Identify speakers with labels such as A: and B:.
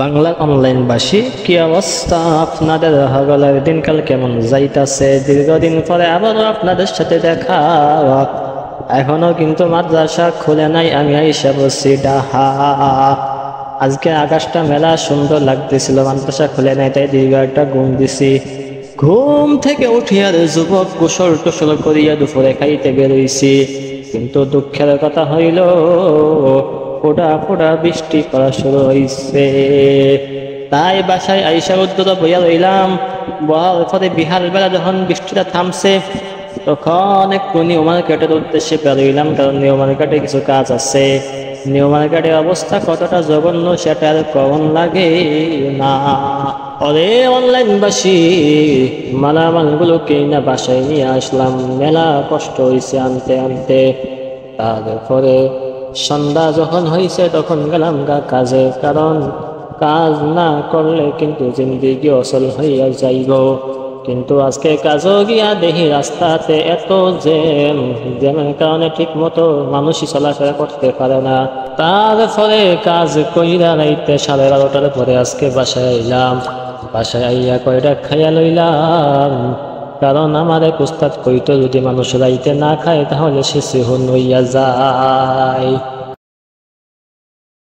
A: বাংলা অনলাইনবাসী কি অবস্থা আপনাদের? হগলের দিনকাল কেমন যাইতাছে? দীর্ঘদিন পরে আবারও আপনাদের সাথে দেখা। এখনো কিন্তু মাদ্রাসা খুলে নাই, আমি আইসা বসছি ডাহা। আজকে আকাশটা মেলা সুন্দর লাগতেছিল, মাদ্রাসা খুলে নাই তাই দীর্ঘ একটা ঘুম দিছি। ঘুম থেকে উঠিয়া যুবক গোসল টোসল করিয়া দুপুরে খাইতে বেরোইছি, কিন্তু দুঃখের কথা হইল ফোড়া ফোড়া বৃষ্টি পড়া শুরু হইছে। তাই বাসায় আইসা উদ্যত বইয়া রইলাম। বহার পরে বিহার বেলা যখন বৃষ্টিটা থামছে তখন একটু নিউ মার্কেটের উদ্দেশ্যে বেরোইলাম, কারণ নিউ মার্কেটে কিছু কাজ আছে। নিউ মার্কেটের অবস্থা কতটা জঘন্য সেটা আর কখন লাগে না। অরে অনলাইনবাসী, মালামালগুলোকে না বাসায় নিয়ে আসলাম, মেলা কষ্ট হয়েছে আনতে আনতে। তারপরে সন্ধ্যা যখন হয়েছে তখন গেলাম কাজে, কারণ কাজ না করলে কিন্তু জিন্দিগি অচল হইয়া যাইব। কিন্তু আজকে কাজও গিয়া দেখি রাস্তাতে এত জ্যামের কারণে ঠিক মতো মানুষই চলাফেরা করতে পারে না। তারপরে কাজ কইরা রাইতে 12:30টার পরে আজকে বাসায় আইলাম। বাসায় আইয়া কয়টা খাইয়া লইলাম, কারণ আমার এক উস্তাদ কইতো যদি মানুষ রাইতে না খায় তাহলে সে সিহন হইয়া যায়।